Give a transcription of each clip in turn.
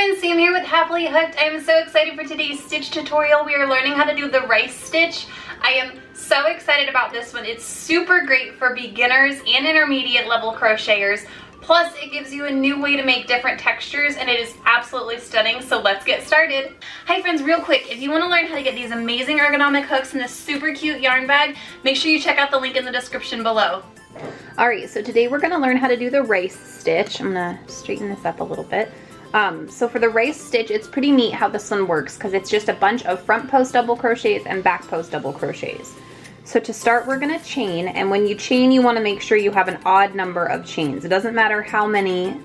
friends, Sam here with Happily Hooked. I am so excited for today's stitch tutorial. We are learning how to do the rice stitch. I am so excited about this one. It's super great for beginners and intermediate level crocheters. Plus, it gives you a new way to make different textures and it is absolutely stunning, so let's get started. Hi friends, real quick, if you want to learn how to get these amazing ergonomic hooks in this super cute yarn bag, make sure you check out the link in the description below. Alright, so today we're going to learn how to do the rice stitch. I'm going to straighten this up a little bit. So for the rice stitch, it's pretty neat how this one works because it's just a bunch of front post double crochets and back post double crochets. So to start, we're going to chain, and when you chain, you want to make sure you have an odd number of chains. It doesn't matter how many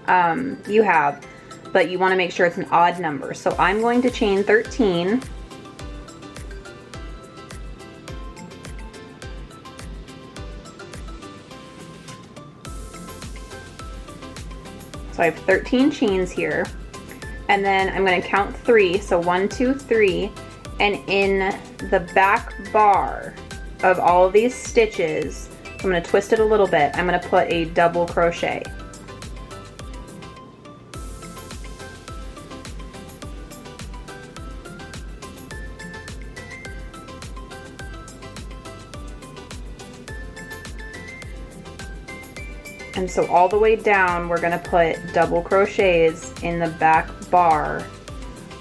you have, but you want to make sure it's an odd number. So I'm going to chain 13. So I have 13 chains here, and then I'm going to count 3, so 1, 2, 3, and in the back bar of all of these stitches, I'm going to twist it a little bit, I'm going to put a double crochet. And so all the way down, we're going to put double crochets in the back bar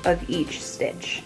of each stitch.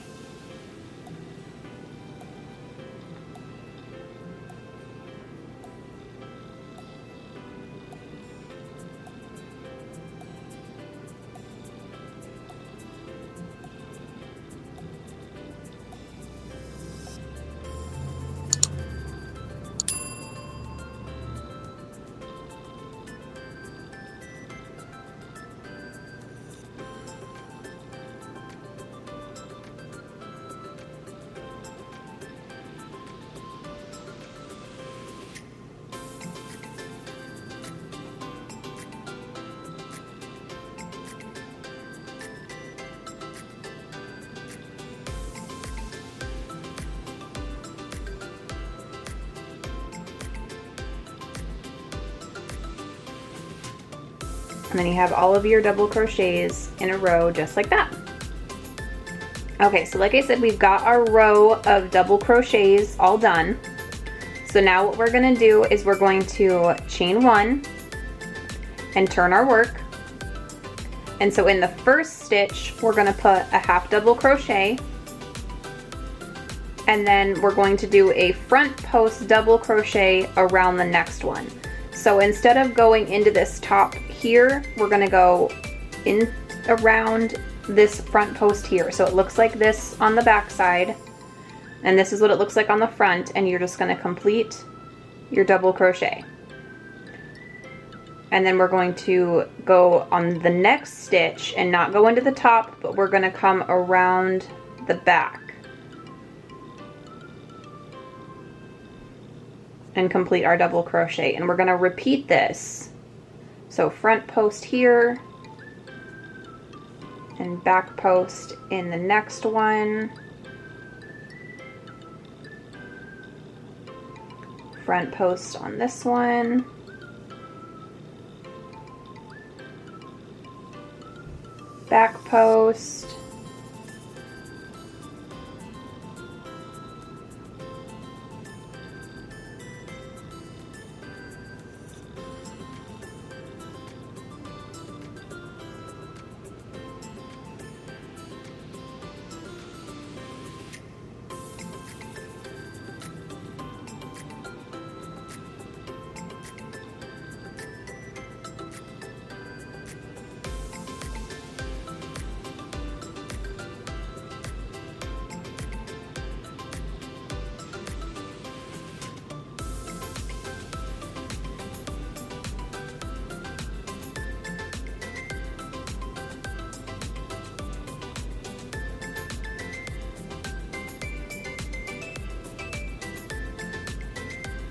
And then you have all of your double crochets in a row just like that. Okay, so like I said, we've got our row of double crochets all done. So now what we're going to do is we're going to chain 1 and turn our work. And so in the first stitch, we're going to put a half double crochet. And then we're going to do a front post double crochet around the next one. So instead of going into this top here, we're going to go in around this front post here. So it looks like this on the back side, and this is what it looks like on the front, and you're just going to complete your double crochet. And then we're going to go on the next stitch and not go into the top, but we're going to come around the back and complete our double crochet. And we're going to repeat this. So front post here and back post in the next one, front post on this one, back post,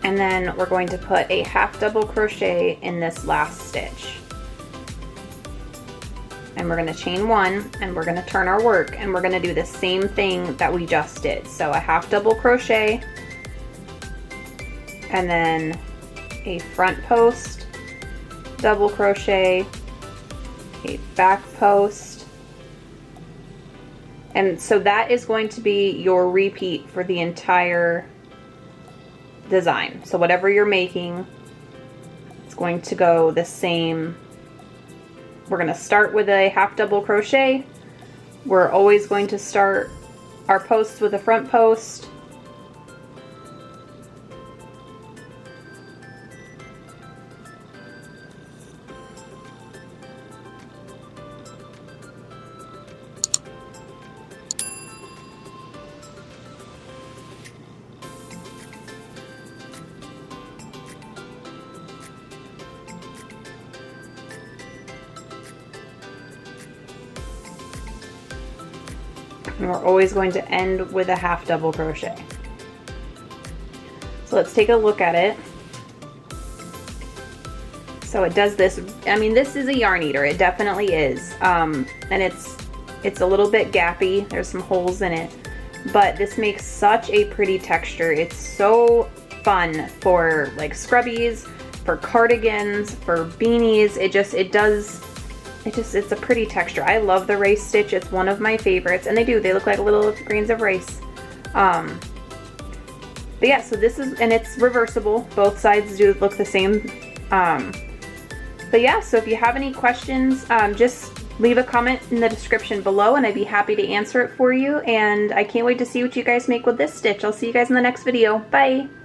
and then we're going to put a half double crochet in this last stitch. And we're going to chain 1 and we're going to turn our work, and we're going to do the same thing that we just did. So a half double crochet and then a front post double crochet, a back post And so that is going to be your repeat for the entire design. So whatever you're making, it's going to go the same. We're going to start with a half double crochet. We're always going to start our posts with a front post. And we're always going to end with a half double crochet. So let's take a look at it. So it does this, I mean, this is a yarn eater, it definitely is. And it's a little bit gappy, there's some holes in it, but this makes such a pretty texture. It's so fun for like scrubbies, for cardigans, for beanies. It's a pretty texture. I love the rice stitch. It's one of my favorites, and they look like little grains of rice. But yeah, so this is, and it's reversible. Both sides do look the same. But yeah, so if you have any questions, just leave a comment in the description below and I'd be happy to answer it for you. And I can't wait to see what you guys make with this stitch. I'll see you guys in the next video. Bye!